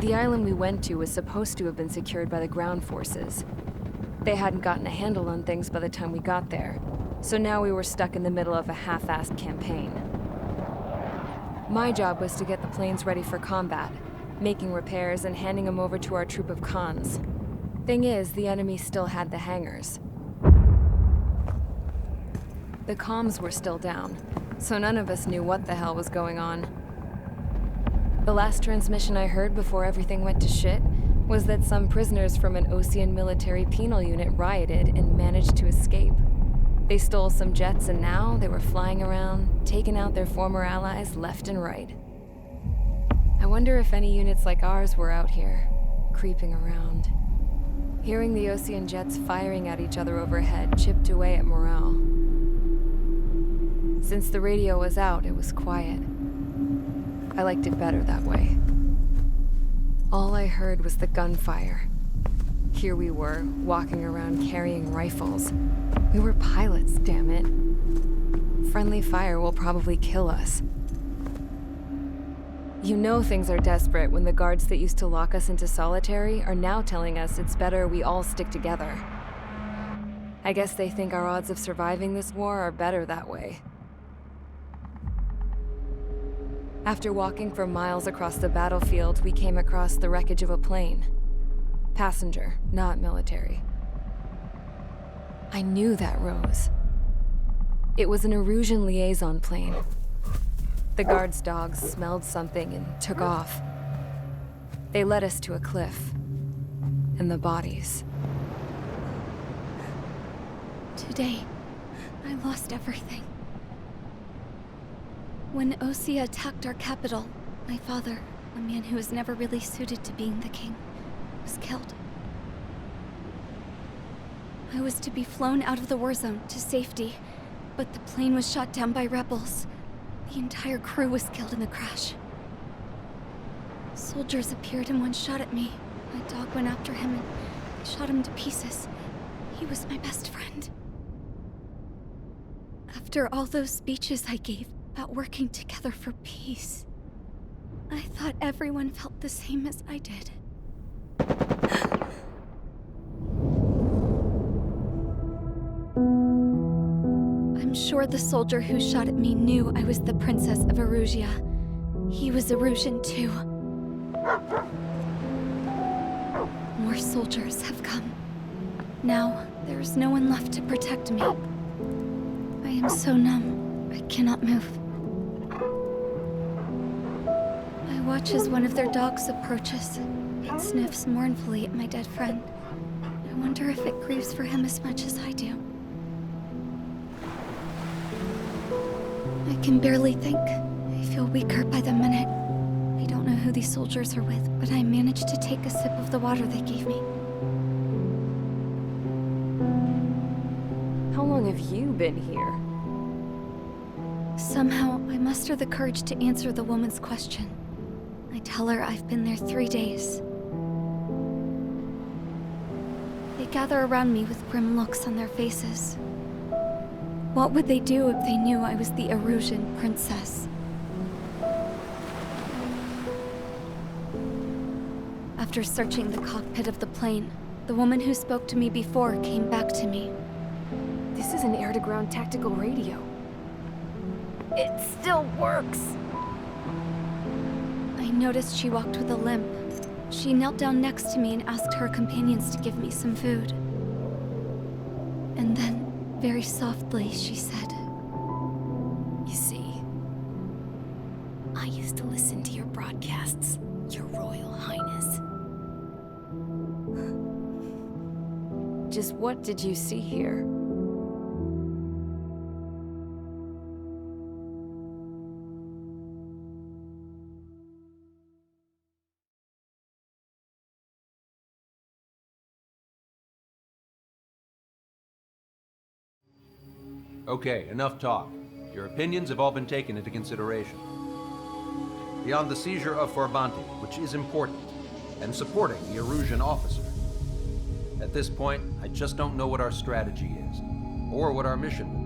The island we went to was supposed to have been secured by the ground forces. They hadn't gotten a handle on things by the time we got there, so now we were stuck in the middle of a half-assed campaign. My job was to get the planes ready for combat, making repairs and handing them over to our troop of cons. Thing is, the enemy still had the hangars. The comms were still down, so none of us knew what the hell was going on. The last transmission I heard before everything went to shit was that some prisoners from an Osean military penal unit rioted and managed to escape. They stole some jets and now they were flying around, taking out their former allies left and right. I wonder if any units like ours were out here, creeping around. Hearing the Osean jets firing at each other overhead chipped away at morale. Since the radio was out, it was quiet. I liked it better that way. All I heard was the gunfire. Here we were, walking around carrying rifles. We were pilots, damn it. Friendly fire will probably kill us. You know things are desperate when the guards that used to lock us into solitary are now telling us it's better we all stick together. I guess they think our odds of surviving this war are better that way. After walking for miles across the battlefield, we came across the wreckage of a plane. Passenger, not military. I knew that rose. It was an Erusian liaison plane. The guard's dogs smelled something and took off. They led us to a cliff. And the bodies. Today, I lost everything. When Osea attacked our capital, my father, a man who was never really suited to being the king, was killed. I was to be flown out of the war zone to safety, but the plane was shot down by rebels. The entire crew was killed in the crash. Soldiers appeared and one shot at me. My dog went after him and I shot him to pieces. He was my best friend. After all those speeches I gave about working together for peace, I thought everyone felt the same as I did. I'm sure the soldier who shot at me knew I was the Princess of Erusia. He was Erusian too. More soldiers have come. Now, there is no one left to protect me. I am so numb, I cannot move. I watch as one of their dogs approaches. It sniffs mournfully at my dead friend. I wonder if it grieves for him as much as I do. I can barely think. I feel weaker by the minute. I don't know who these soldiers are with, but I managed to take a sip of the water they gave me. How long have you been here? Somehow, I muster the courage to answer the woman's question. I tell her I've been there 3 days. They gather around me with grim looks on their faces. What would they do if they knew I was the Erusian princess? After searching the cockpit of the plane, the woman who spoke to me before came back to me. This is an air-to-ground tactical radio. It still works! I noticed she walked with a limp. She knelt down next to me and asked her companions to give me some food. And then, very softly, she said, You see, I used to listen to your broadcasts, Your Royal Highness. Just what did you see here? Okay, enough talk. Your opinions have all been taken into consideration. Beyond the seizure of Forbanti, which is important, and supporting the Erusian officer. At this point, I just don't know what our strategy is, or what our mission will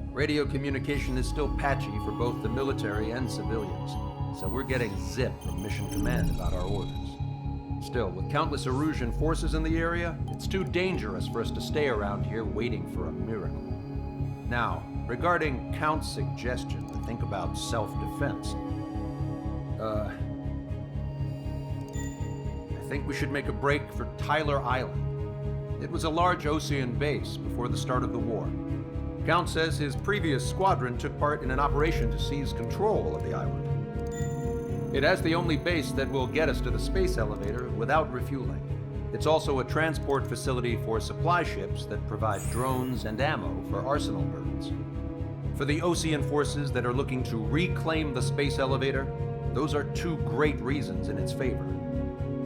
be. Radio communication is still patchy for both the military and civilians, so we're getting zip from Mission Command about our orders. Still, with countless Erusian forces in the area, it's too dangerous for us to stay around here waiting for a miracle. Now, regarding Count's suggestion to think about self-defense, I think we should make a break for Tyler Island. It was a large Osean base before the start of the war. Count says his previous squadron took part in an operation to seize control of the island. It has the only base that will get us to the space elevator without refueling. It's also a transport facility for supply ships that provide drones and ammo for arsenal birds. For the Osean forces that are looking to reclaim the space elevator, those are two great reasons in its favor.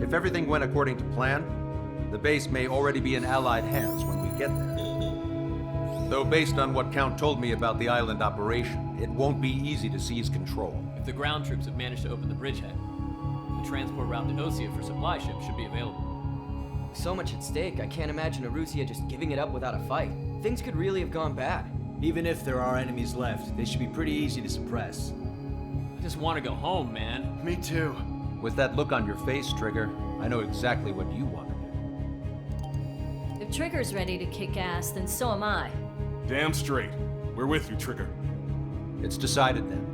If everything went according to plan, the base may already be in Allied hands when we get there. Though based on what Count told me about the island operation, it won't be easy to seize control. If the ground troops have managed to open the bridgehead, the transport route to Osea for supply ships should be available. So much at stake, I can't imagine Erusia just giving it up without a fight. Things could really have gone bad. Even if there are enemies left, they should be pretty easy to suppress. I just want to go home, man. Me too. With that look on your face, Trigger, I know exactly what you want to do. If Trigger's ready to kick ass, then so am I. Damn straight. We're with you, Trigger. It's decided then.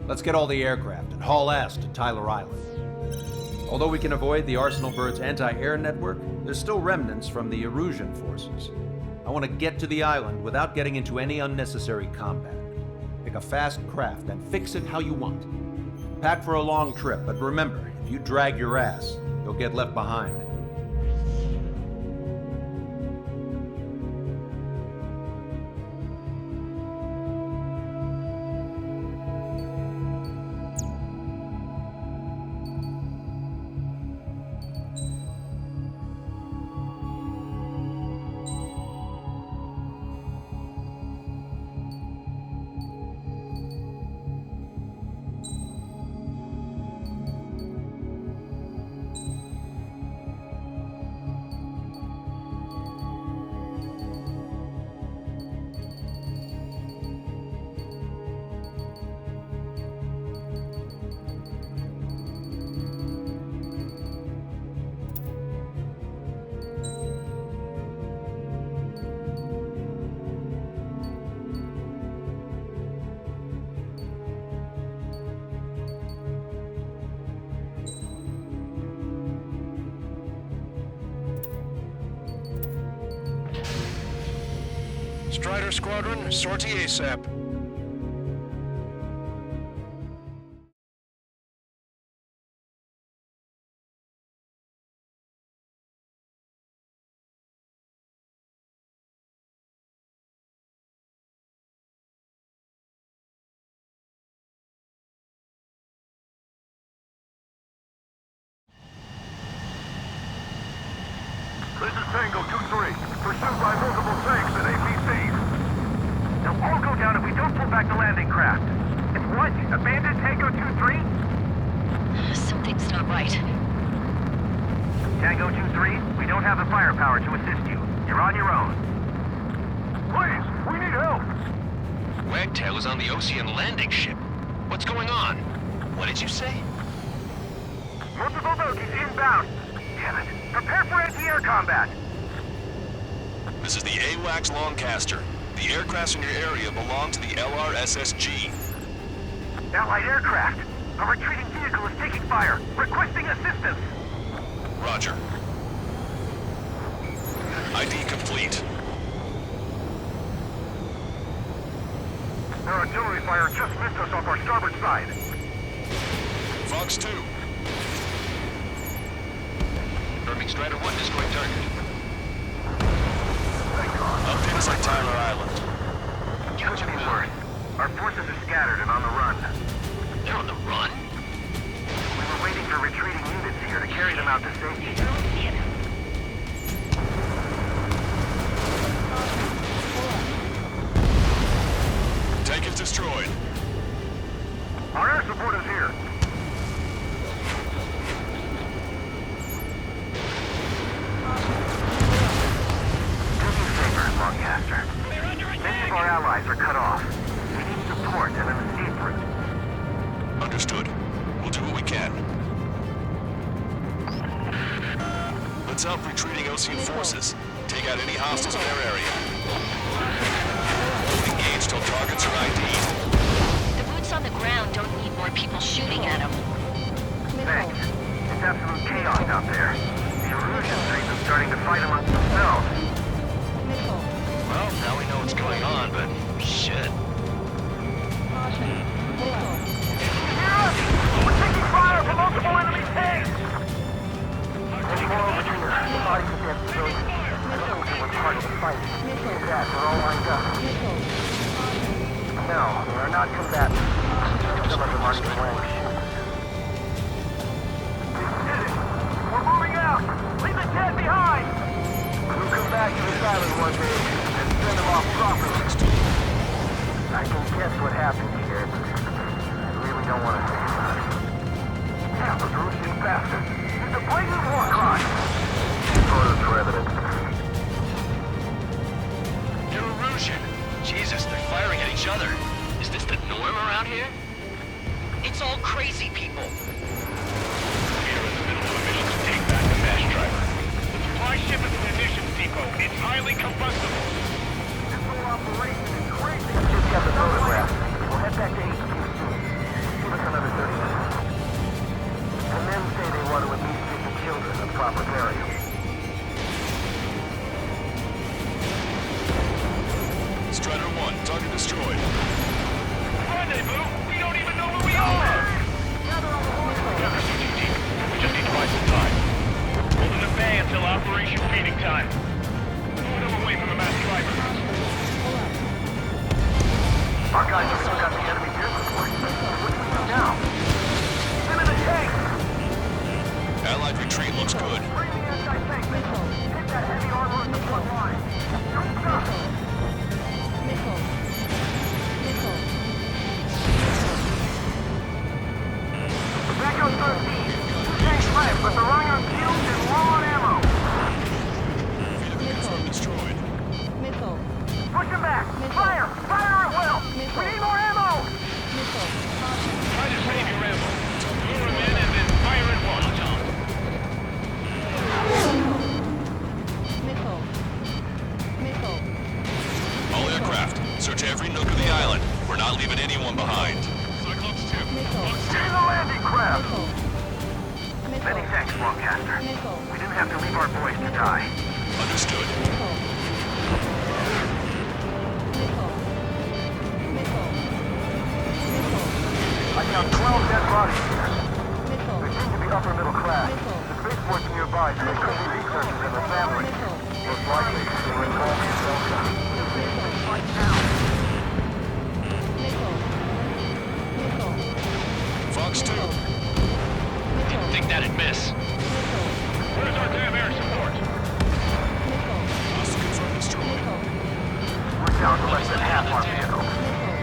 Let's get all the aircraft and haul ass to Tyler Island. Although we can avoid the Arsenal Bird's anti-air network, there's still remnants from the Erusian forces. I want to get to the island without getting into any unnecessary combat. Pick a fast craft and fix it how you want. Pack for a long trip, but remember, if you drag your ass, you'll get left behind. Strider Squadron, sortie ASAP. This is Tango 2-3, pursued by multiple tanks and APCs. They'll all go down if we don't pull back the landing craft. It's what? Abandoned Tango 2-3? Something's not right. Tango 2-3, we don't have the firepower to assist you. You're on your own. Please, we need help! Wagtail is on the Osean landing ship. What's going on? What did you say? Multiple bogies inbound. Damn it. Prepare for anti-air combat. This is the AWACS Longcaster. The aircrafts in your area belong to the LRSSG. Allied aircraft. A retreating vehicle is taking fire. Requesting assistance. Roger. ID complete. Their artillery fire just missed us off our starboard side. Fox 2. Confirming Strider 1 destroyed target. Up inside Tyler Island. Could be worse. Our forces are scattered and on the run. They're on the run? We were waiting for retreating units here to carry them out to safety. Tank is destroyed. Our air support is here. Do me a favor, Longcaster. Many of our allies are cut off. We need support and an escape route. Understood. Heads up retreating Ocean forces. Take out any hostiles in their area. Engage till targets are ID'd. The boots on the ground don't need more people shooting at them. Thanks. It's absolute chaos out there. The Erusian things are starting to fight amongst themselves. Well, now we know what's going on, but shit. We're taking fire from multiple enemy tanks! There's more over here. The bodies of dead civilians. I don't think we're part of the fight. Yeah, they're all lined up. No, they are not combatants. Some of them aren't even wearing shoes. We did it! We're moving out! Leave the dead behind! We'll come back to this island one day and send them off properly. I can guess what happened here. I really don't want to think about it. Yeah, those Russian bastards. It's a blatant war crime. Photos for evidence. They're Erusian. Jesus, they're firing at each other. Is this the norm around here? It's all crazy people. We're in the middle of a mission to take back the mass driver. The supply ship is a munitions depot. It's highly combustible. This whole operation is crazy. Just got the photograph. We'll head back to HQ soon. Give us another 30 minutes. The men say they want to at least give the children a proper burial. Strider 1, target destroyed. Rendezvous? We don't even know where we are! Never so too deep. We just need to buy some time. Holding the bay until Operation Feeding Time. Move them away from the mass driver. Our guys have still got the enemy vehicle. What do we do now? Them in the tank! Allied retreat looks good. Bring the anti-tank missile. Hit that heavy armor at the front line. Don't stop! Back on 13. Two tanks left, but they're running on fumes and low on ammo. Vehicle destroyed. Push them back! Fire! Fire at will! We need more ammo! Try to save your ammo. Lure them in and then fire at once. All aircraft, search every nook of the island. We're not leaving anyone behind. Cyclops 2. Get in the landing craft! Many thanks, Lancaster. We didn't have to leave our boys to die. Understood. I count 12 dead bodies here. They seem to be upper middle class. The spaceport's nearby, so they could be researchers and their families. Most likely, they were involved in Delta. Fight now. Fox 2. Didn't think that'd miss. Where's our damn air support? Hostile confirmed destroyed. We're down to less than half our vehicle.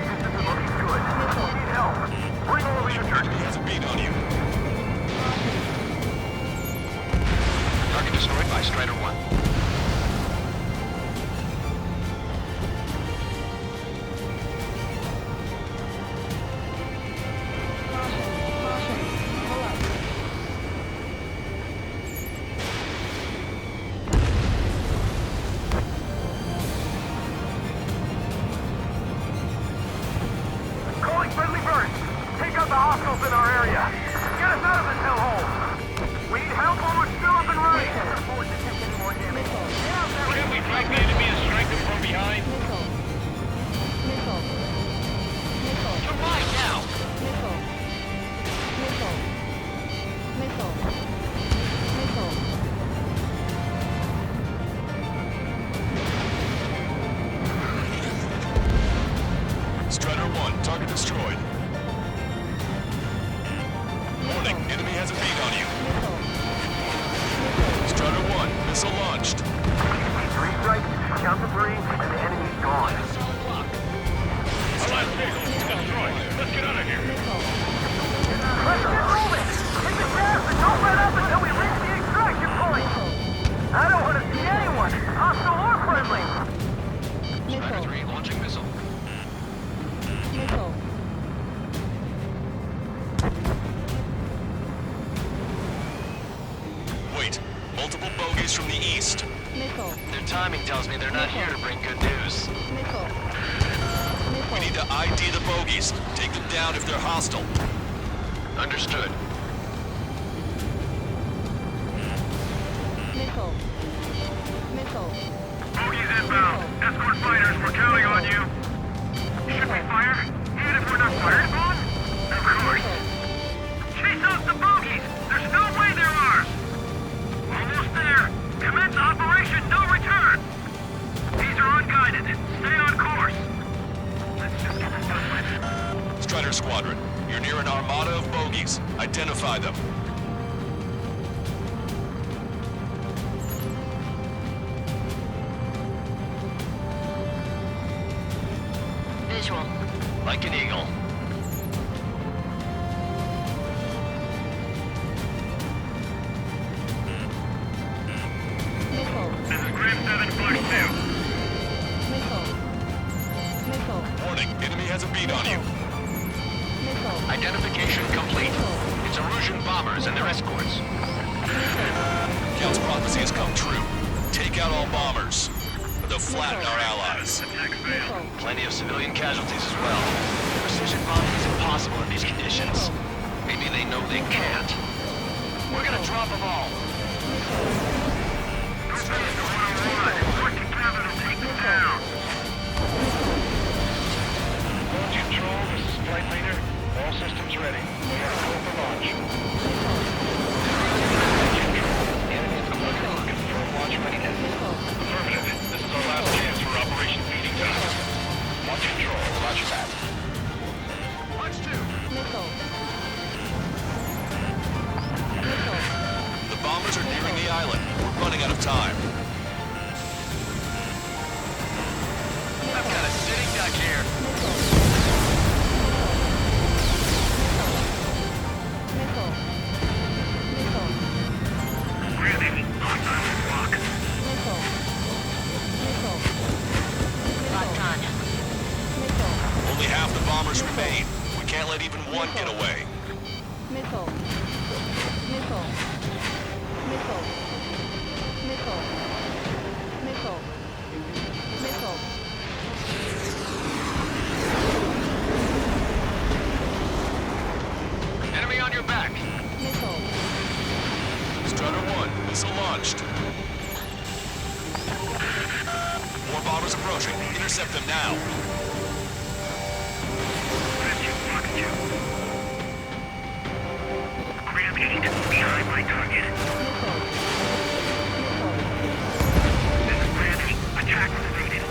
This isn't looking good. We need help. Bring all the injured. Enemy has a beat on you. Target destroyed by Strider 1. Calling friendly burst. Take out the hostiles in our area. Get us out of this hellhole. We need help when we're still up and running. Can't afford to take any more damage. Get out there. Can't we drag the enemy and strike them from behind? You're right now! Strider 1, target destroyed. Warning, enemy has a beat on you. Strider 1, missile launched. 3 strikes, count to 3, and the enemy's gone. Our last vehicle is destroyed. Let's get out of here. Let's get moving! Take the gas and don't let up until we reach the extraction point! I don't want to see anyone, hostile or friendly! Strider 3 launching missile. Wait, multiple bogies bogies from the east. Their timing tells me they're not here to bring good news. We need to ID the bogies. Take them down if they're hostile. Understood. Bogies inbound. Escort fighters, we're counting on you. Should we fire? Even if we're not fired upon? Of course. Chase out the bogies! There's no way they're ours! Almost there. Commence Operation No Return! These are unguided. Stay on course. Let's just get this done with. Strider Squadron, you're near an armada of bogies. Identify them. Visual. Like an eagle. This is Grim 742. Warning, enemy has a beat on you. Identification complete. It's Erusian bombers and their escorts. Count's prophecy has come true. Take out all bombers. They'll flatten our allies. Plenty of civilian casualties as well. Precision bombing is impossible in these conditions. Maybe they know they can't. We're gonna drop them all. Quick together to take them down. Launch control, this is flight leader. All systems ready. We are go for launch. Enemies deployed. Confirm launch readiness. Affirmative. This is our last chance for Operation Feeding Time. Launch control. Roger that. Launch 2. The bombers are nearing the island. We're running out of time. I've got a sitting duck here. Really? Lock on the block. Locked on. Only half the bombers remain. We can't let even one get away. Enemy on your back. Strider 1, missile launched. More bombers approaching. Intercept them now. Ram 8, behind my target. This is Ram 8. Attack was evaded.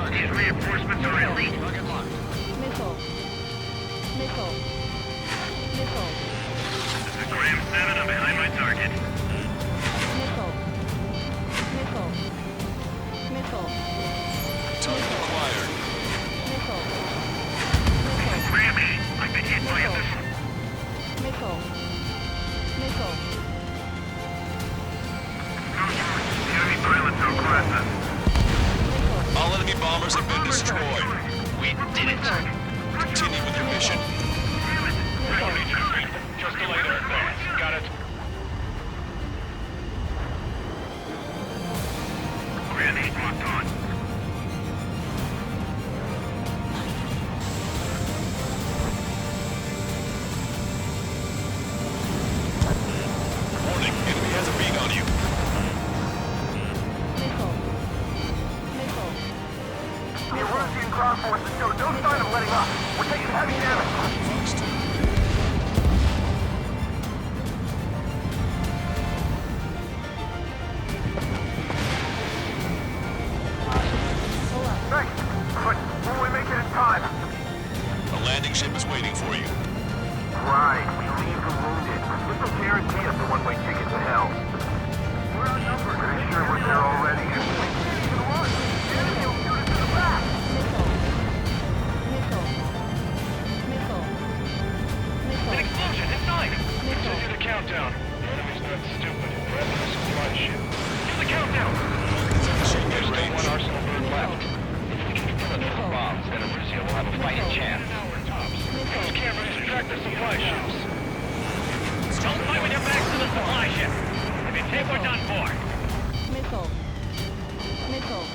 These reinforcements are elite. This is Ram 7. I'm behind my target. Target acquired. Ram 8. I've been hit by a missile. Enemy pilots are aggressive. All enemy bombers have been destroyed. We did it. Continue with your mission. We don't need to speed. Just delay their advance. Got it. Ram 8 locked on. Warning, enemy has a beat on you. The Erusian ground forces show no sign of letting up. We're taking heavy damage. Thanks, but will we make it in time? A landing ship is waiting for you. Right, we leave the wounded. This will guarantee us a one-way ticket to hell. We're outnumbered. Pretty sure we're there already. We can't even run. The enemy will shoot us in the back. An explosion inside! Continue the countdown. The enemy's not stupid. We're at the supply ship. Do the countdown! There's only one Arsenal bird left. supply ships. Don't fight with your backs to the supply ship. If you think we're done for. Missile. Missile.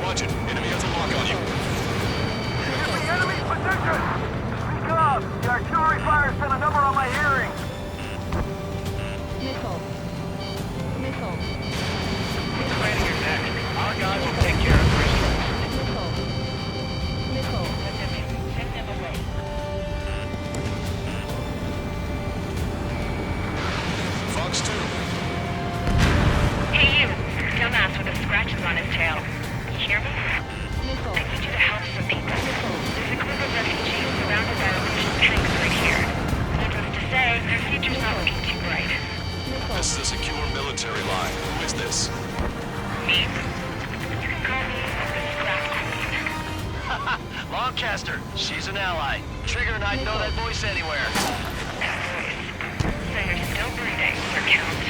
Watch it. Enemy has a lock on you. Enemy position! Speak up! The artillery fire sent a number on my hearing. Missile. Missile. Planning your next. Our guys will take care of prisoners. Missile. Missile. Send them away. Fox 2. Hey, you. Dumbass with the scratches on his tail. You hear me? Missile. I need you to help some people. There's a group of refugees surrounded by illusion tanks right here. Needless to say, their future's not looking too bright. This is a secure military line. Who is this? Me? You can call me the Scrap Queen. Lancaster, she's an ally. Trigger and I'd know that voice anywhere. So you're still breathing, Sir Count.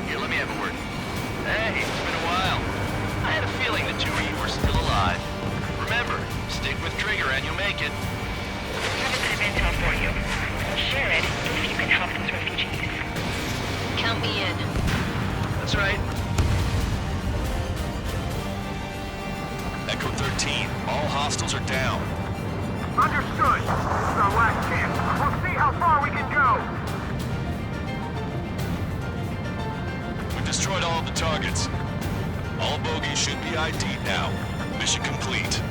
Here, let me have a word. Hey, it's been a while. I had a feeling the two of you were still alive. Remember, stick with Trigger and you'll make it. I have a bit of intel for you. Share it if you can help those refugees. Count me in. That's right. Echo 13. All hostiles are down. Understood. This is our last chance. We'll see how far we can go. We've destroyed all of the targets. All bogies should be ID'd now. Mission complete.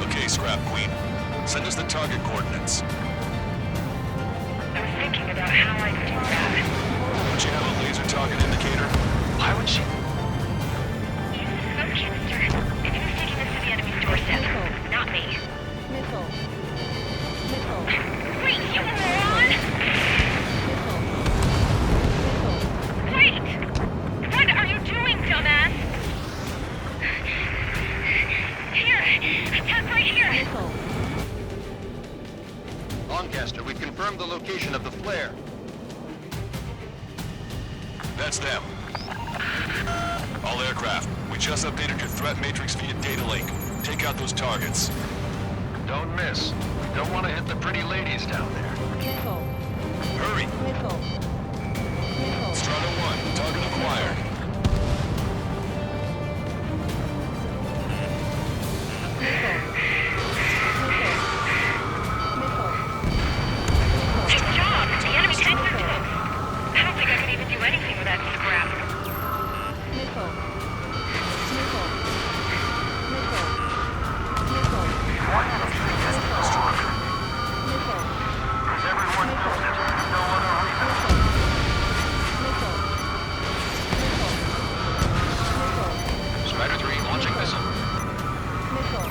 Okay, Scrap Queen. Send us the target coordinates. I was thinking about how I could do that. Don't you have a laser target indicator? Why would she? Use the smoke canister. If he was taking this to the enemy's doorstep, not me. Missile. Missile. Wait, you moron! Wait! What are you doing, dumbass? Here! Attack right here! Lancaster, we've confirmed the location of the flare. That's them. All aircraft, we just updated your threat matrix via data link. Take out those targets. Don't miss. We don't want to hit the pretty ladies down there. Missile. Hurry! Missile. Missile. Strata 1, target acquired. Good job! The enemy tanks are close. I don't think I could even do anything with that scrap. Missile. Missile. Missile. Missile. Missile. Is everyone still there? No other reason. Missile. Missile. Missile. Strider 3 launching missile. Missile.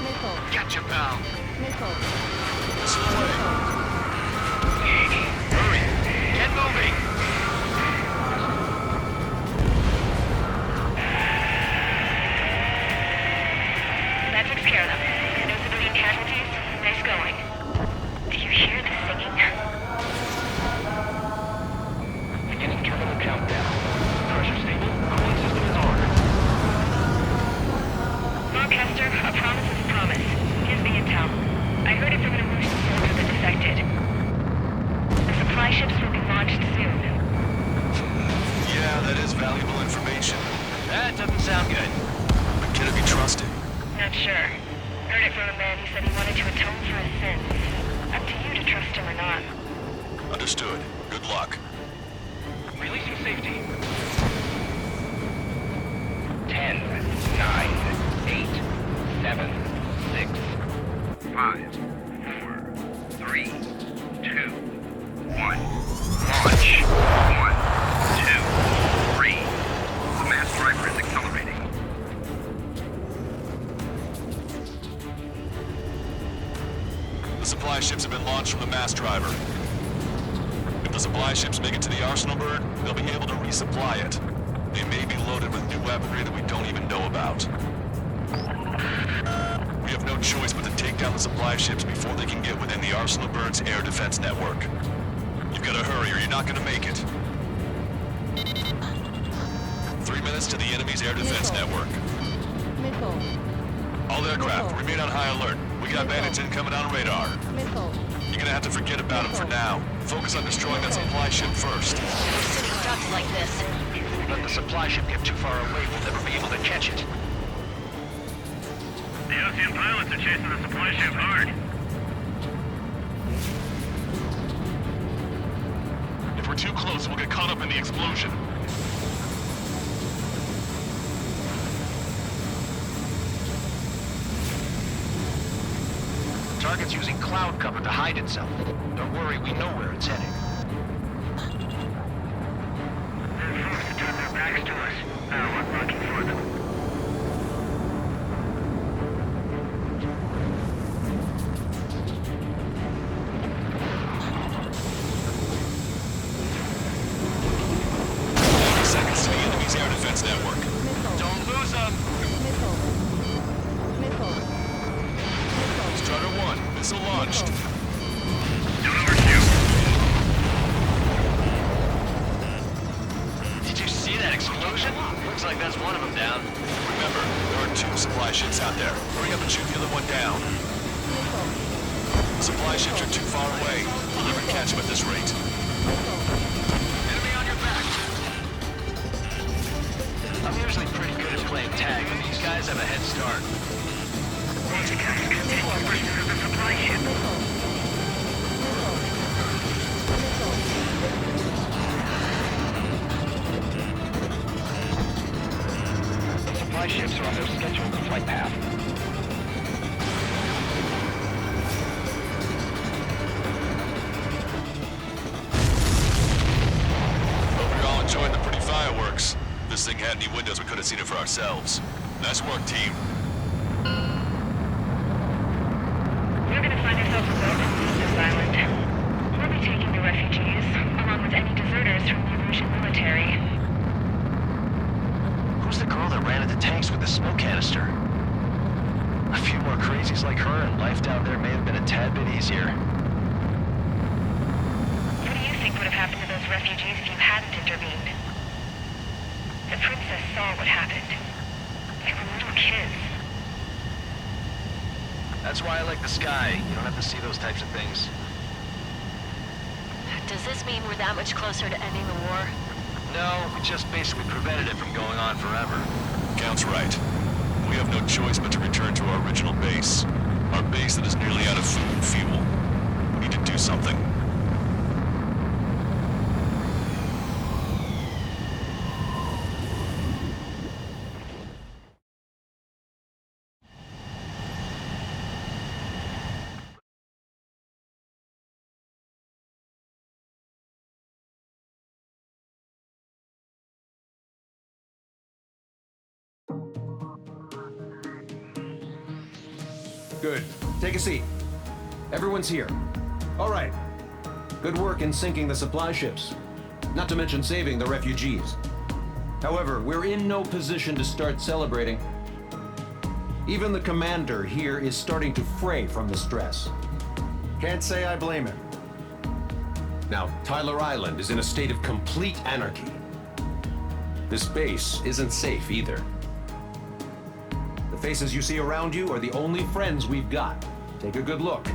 Missile. Gotcha, pal. Missile. Missile away. Hurry! Get moving! That takes care of them. No civilian casualties. Nice going. Do you hear the singing? Beginning terminal countdown. Pressure stable. Cooling system is on. Lancaster, a promise is a promise. Here's the intel. I heard it from an Erusian soldier that defected. The supply ships will be launched soon. Yeah, that is valuable information. That doesn't sound good. But can it be trusted? Not sure. Heard it from a man who said he wanted to atone for his sins. Up to you to trust him or not. Understood. Good luck. Releasing safety. 10, 9, 8, 7, 6, 5, 4, 3, 2, 1. Launch. 1, 2, 3. The mass driver is accelerating. The supply ships have been launched from the mass driver. If the supply ships make it to the arsenal bird, they'll be able to resupply it. They may be loaded with new weaponry that we don't even know about. We have no choice but to take down the supply ships before they can get within the Arsenal Bird's air defense network. You've got to hurry or you're not going to make it. 3 minutes to the enemy's air defense network. All aircraft, remain on high alert. We got bandits incoming on radar. You're gonna have to forget about them for now. Focus on destroying that supply ship first. Sitting ducks like this. Let the supply ship get too far away, we'll never be able to catch it. The Ocean pilots are chasing the supply ship hard. If we're too close, we'll get caught up in the explosion. Target's using cloud cover to hide itself. Don't worry, we know where it's heading. They're forced to turn their backs to us. We're looking for them. Seconds to the enemy's air defense network. Don't lose them! Strutter 1, missile launched. Don't overshoot. Did you see that explosion? Looks like that's one of them down. Remember, there are 2 supply ships out there. Hurry up and shoot the other one down. Supply ships are too far away. We'll never catch them at this rate. Enemy on your back! I'm usually pretty good at playing tag, but these guys have a head start. The guys continue pursuit of the supply ship. The supply ships are on their scheduled flight path. Hope you're all enjoying the pretty fireworks. If this thing had any windows, we could have seen it for ourselves. Nice work, team. We're gonna find ourselves a boat and leave this island. We'll be taking the refugees, along with any deserters from the Erusian military. Who's the girl that ran into tanks with the smoke canister? A few more crazies like her and life down there may have been a tad bit easier. What do you think would have happened to those refugees if you hadn't intervened? The princess saw what happened. They were little kids. That's why I like the sky. You don't have to see those types of things. Does this mean we're that much closer to ending the war? No, we just basically prevented it from going on forever. Count's right. We have no choice but to return to our original base. Our base that is nearly out of food and fuel. We need to do something. Good. Take a seat. Everyone's here. All right. Good work in sinking the supply ships. Not to mention saving the refugees. However, we're in no position to start celebrating. Even the commander here is starting to fray from the stress. Can't say I blame him. Now, Tyler Island is in a state of complete anarchy. This base isn't safe either. The faces you see around you are the only friends we've got. Take a good look.